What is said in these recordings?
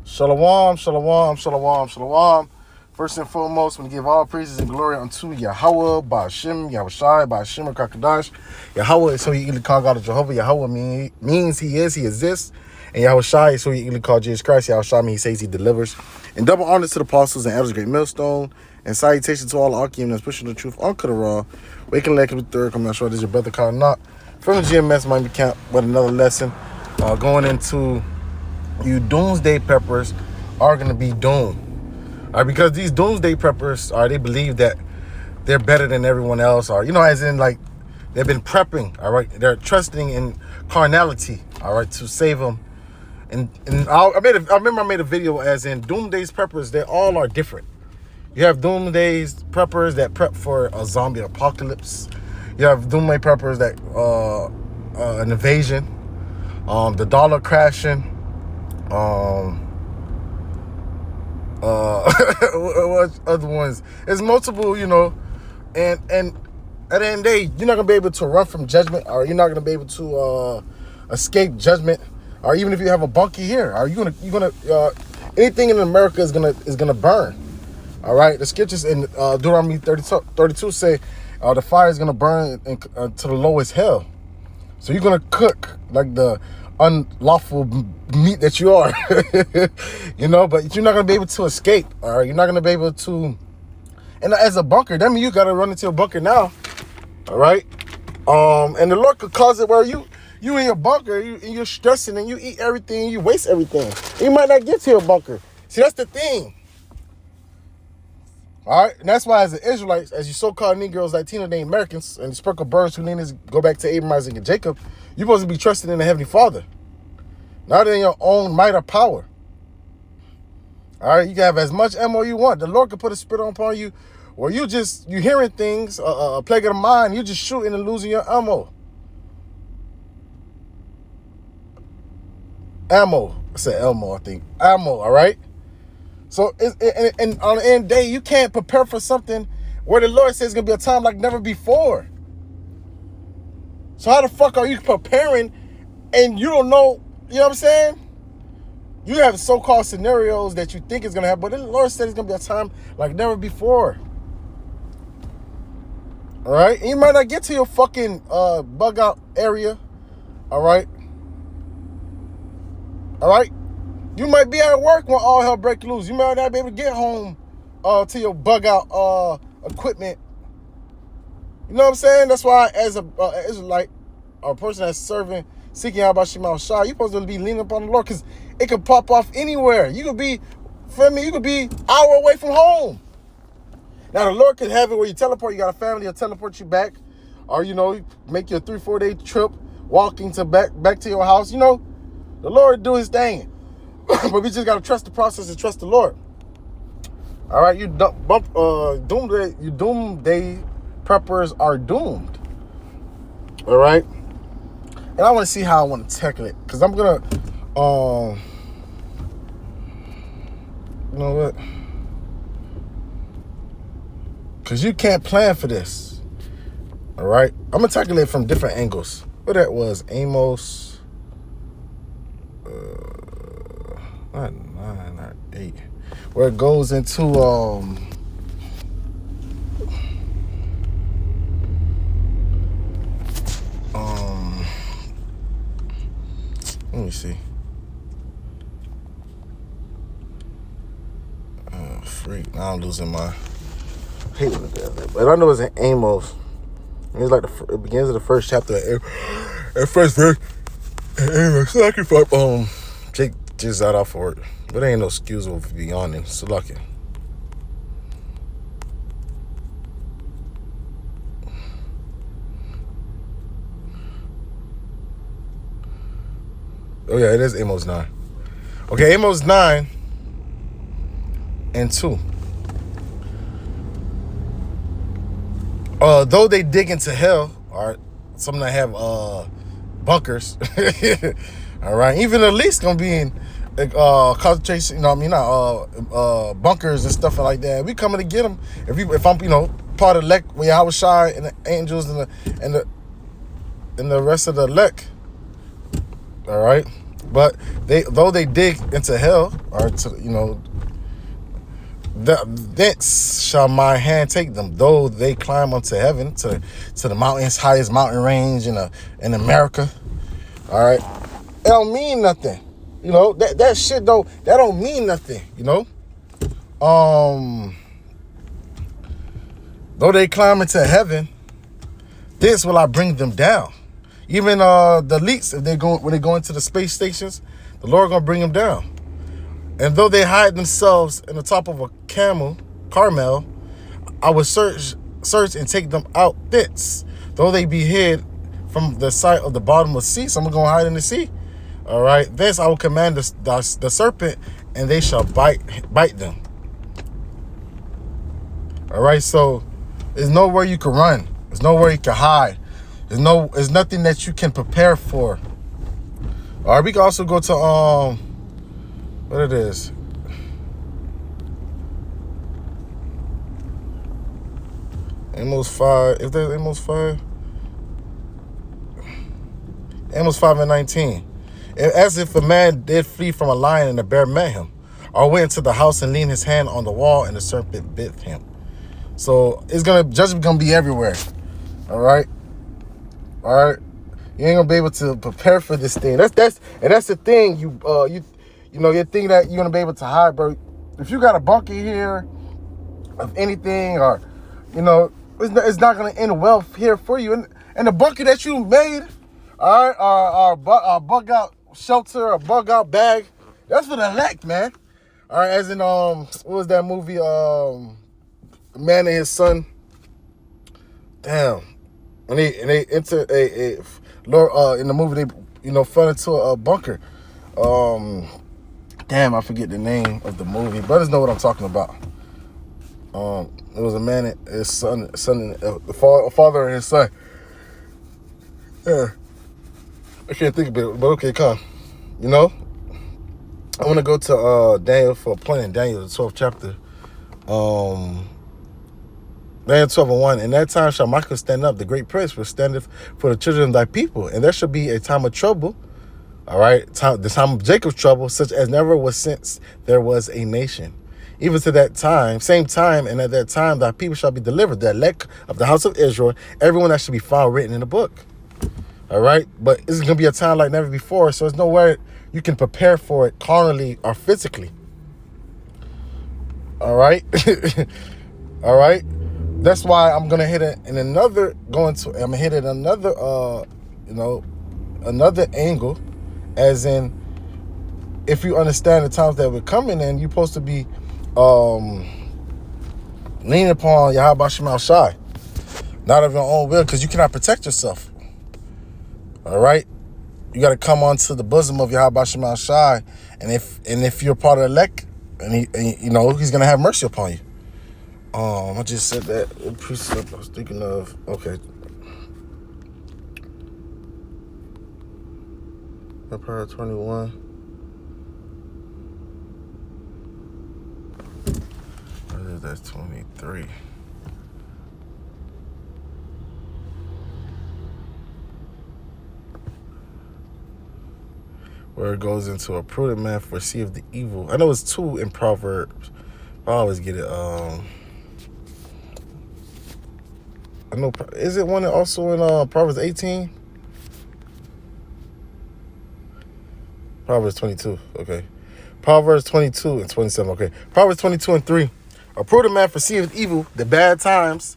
Shalom, shalom, shalom, shalom. First and foremost, we give all praises and glory unto Yahweh, Ba'ashem, Yahushai, Ba'ashem, Kakadash. Yahweh is who you easily call God of Jehovah. Yahweh means he is, he exists. And Yahushai is who you easily call Jesus Christ. Yahushai means he says he delivers. And double honor to the apostles and elders, great millstone. And salutations to all the Akim that's pushing the truth on Kudara. Waking like the third, come not sure this is your brother Kyle Not. From the GMS Miami Camp with another lesson. Going into you doomsday preppers are going to be doomed. All right, because these doomsday preppers, they believe that they're better than everyone else, or, as in, like, they've been prepping, all right? They're trusting in carnality, all right, to save them. And I remember I made a video as in doomsday preppers, they all are different. You have doomsday preppers that prep for a zombie apocalypse. You have doomsday preppers that, an invasion, the dollar crashing, what other ones? There's multiple, and at the end of the day, you're not gonna be able to run from judgment, or you're not gonna be able to escape judgment, or even if you have a bunker here, are you gonna anything in America is gonna burn. All right, the scriptures in Deuteronomy 32 say the fire is gonna burn to the lowest hell. So you're gonna cook like the unlawful meat that you are, but you're not gonna be able to escape. All right, you're not gonna be able to. And as a bunker, that means you gotta run into a bunker now. All right, and the Lord could cause it where you in your bunker, you're stressing and you eat everything, you waste everything. You might not get to your bunker. See, that's the thing. All right, and that's why as an Israelite, as you so-called Negroes, Latino, they Americans, and sprinkle birds who leaners go back to Abraham, Isaac, and Jacob, you're supposed to be trusting in the Heavenly Father, not in your own might or power. All right, you can have as much ammo you want. The Lord can put a spirit upon you, or you hearing things, a plague of the mind, you just shooting and losing your ammo. I said Elmo, I think. Ammo, all right? So, and on the end of the day, you can't prepare for something where the Lord says it's going to be a time like never before. So how the fuck are you preparing and you don't know, you know what I'm saying? You have so-called scenarios that you think is going to happen, but the Lord said it's going to be a time like never before. All right? And you might not get to your fucking bug out area. All right? All right? You might be at work when all hell breaks loose. You might not be able to get home to your bug out equipment. You know what I'm saying? That's why as a Israelite, a person that's serving, seeking out about Shema Shah, you're supposed to be leaning upon the Lord, because it could pop off anywhere. You could be, you could be an hour away from home. Now the Lord could have it where you teleport, you got a family, he'll teleport you back, or make your 3-4 day trip walking to back to your house. The Lord do his thing. But we just gotta trust the process and trust the Lord. All right, you doomsday preppers are doomed. All right, and I want to see how I want to tackle it, because I'm gonna, you know what? Because you can't plan for this. All right, I'm gonna tackle it from different angles. What that was, Amos. Not 9, not 8, where it goes into let me see. Freak, now I'm losing my hate when it does that, but I know it's in Amos. It's like it begins in the first chapter at first verse. Amos, Jake just out for it, but there ain't no excuse for beyond him. So lucky. Oh yeah, it is Amos 9. Okay, Amos 9 and 2. Though they dig into hell, all right, some that have bunkers, all right, even the least gonna be in concentration, bunkers and stuff like that. We coming to get them. If I'm, part of the elect, when Yahushai and the angels and the rest of the elect, all right, But though they dig into hell, or to, thence shall my hand take them. Though they climb unto heaven, to the mountains, highest mountain range in America. All right, it don't mean nothing. That shit don't mean nothing. Though they climb into heaven, this will I bring them down. Even the elites, when they go into the space stations, the Lord gonna bring them down. And though they hide themselves in the top of a Carmel, I will search and take them out thence. Though they be hid from the sight of the bottom of the sea, so I'm gonna hide in the sea. All right, thence I will command the serpent, and they shall bite them. All right, so there's nowhere you can run. There's nowhere you can hide. There's nothing that you can prepare for. All right, we can also go to what it is. Amos 5. If there's Amos 5. Amos 5:19. As if a man did flee from a lion and a bear met him, or went into the house and leaned his hand on the wall and the serpent bit him. So judgment gonna be everywhere. All right. You ain't gonna be able to prepare for this thing. That's the thing. You think that you're gonna be able to hide, bro. If you got a bunker here of anything, or it's not gonna end well here for you. And the bunker that you made, all right, or bug out shelter, or bug out bag, that's for the elect, man. All right, as in what was that movie? The Man and His Son. Damn. And they enter in the movie, they fell into a bunker. Damn, I forget the name of the movie. Brothers know what I'm talking about. It was a man and his son, a father and his son. Yeah, I can't think of it, but okay, come. I want to go to Daniel for a point in Daniel, the 12th chapter. Daniel 12:1. In that time shall Michael stand up, the great prince, which standeth for the children of thy people, and there shall be a time of trouble. All right, the time of Jacob's trouble, such as never was since there was a nation. Even to that time, same time, and at that time thy people shall be delivered, the elect of the house of Israel, everyone that should be found written in the book. All right, but it's gonna be a time like never before, so there's nowhere you can prepare for it carnally or physically. All right. All right. That's why I'm gonna hit it in another. Another angle, as in, if you understand the times that we're coming in, you're supposed to be leaning upon Yahweh Shem Al Shai, not of your own will, because you cannot protect yourself. All right, you got to come onto the bosom of Yahweh Shem Al Shai, and if you're part of the elect, and he's gonna have mercy upon you. I just said that precept I was thinking of. Okay. Empire 21. That's 23. Where it goes into a prudent man foreseeth the evil. I know it's 2 in Proverbs. I always get it. I know. Is it one also in Proverbs 18? Proverbs 22. Okay. Proverbs 22 and 27. Okay. Proverbs 22 and 3. A prudent man foreseeth evil, the bad times,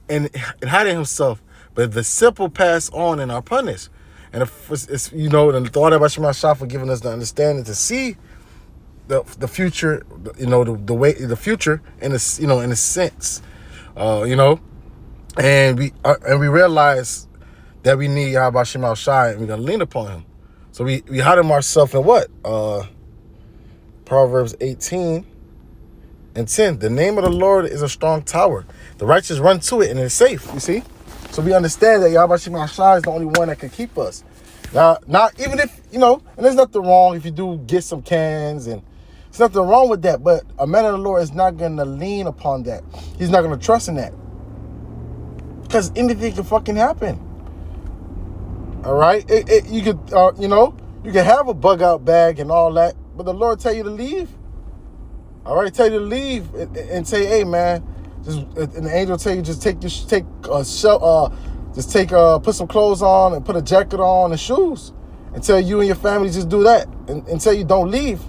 and hiding himself. But the simple pass on and are punished. And it's and the thought about Shema Shah for giving us the understanding to see the future, the way the future in a in a sense, and we realize that we need Yahweh Shem Al Shai, and we're gonna lean upon him. So we hide him ourselves in what? Proverbs 18 and 10. The name of the Lord is a strong tower. The righteous run to it and it's safe. You see? So we understand that Yahweh Shem Al Shai is the only one that can keep us. Now, even if, and there's nothing wrong if you do get some cans, and there's nothing wrong with that, but a man of the Lord is not going to lean upon that. He's not going to trust in that. Because anything can fucking happen. All right? You could, You can have a bug out bag and all that, but the Lord tell you to leave. All right, tell you to leave and say, hey man, and the angel tell you just put some clothes on and put a jacket on and shoes, and tell you and your family just do that, and tell you don't leave,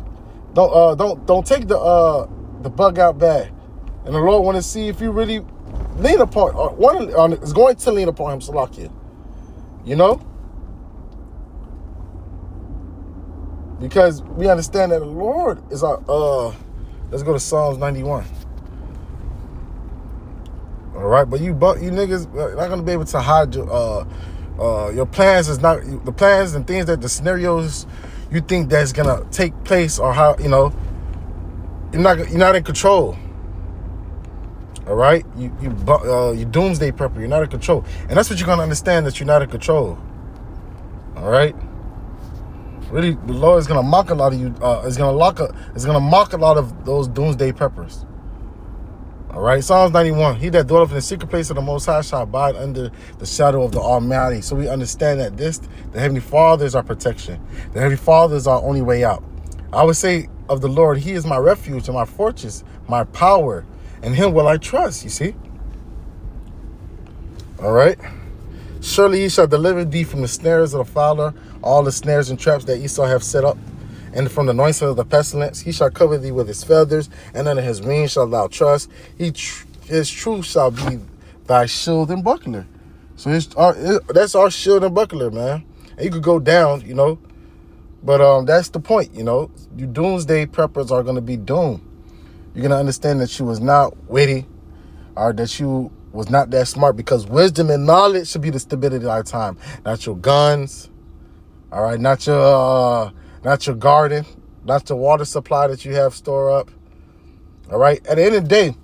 don't take the bug out bag, and the Lord want to see if you really lean upon is going to lean upon Him, Salakia, you know, because we understand that the Lord is our Let's go to Psalms 91. All right, but you niggas are not gonna be able to hide your plans. Is not the plans and things that the scenarios you think that's gonna take place, or how you're not in control. All right, you doomsday prepper. You're not in control, and that's what you're gonna understand, that you're not in control. All right. Really, the Lord is gonna mock a lot of you. Is gonna mock a lot of those doomsday preppers. All right, Psalms 91. He that dwelleth in the secret place of the Most High shall abide under the shadow of the Almighty. So we understand that the Heavenly Father is our protection. The Heavenly Father is our only way out. I would say of the Lord, He is my refuge and my fortress, my power, and Him will I trust. You see. All right. Surely He shall deliver thee from the snares of the fowler, all the snares and traps that Esau have set up, and from the noise of the pestilence. He shall cover thee with His feathers, and under His wings shalt thou trust. His truth shall be thy shield and buckler. So that's our shield and buckler, man. And you could go down, you know, but that's the point, you know. You doomsday preppers are going to be doomed. You're going to understand that you was not witty, or that you was not that smart, because wisdom and knowledge should be the stability of our time, not your guns, all right, not your garden, not your water supply that you have store up, all right. At the end of the day,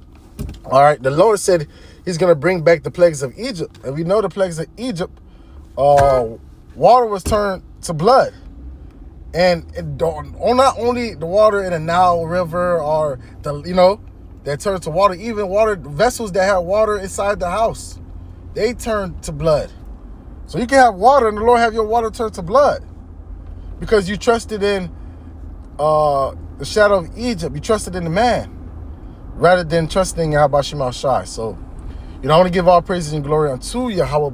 all right, the Lord said He's going to bring back the plagues of Egypt, and we know the plagues of Egypt, water was turned to blood, and not only the water in the Nile River, or that turned to water, even water vessels that had water inside the house, they turned to blood. So you can have water and the Lord have your water turn to blood, because you trusted in the shadow of Egypt. You trusted in the man rather than trusting in Yahweh Shai. So, I want to give all praises and glory unto Yahweh.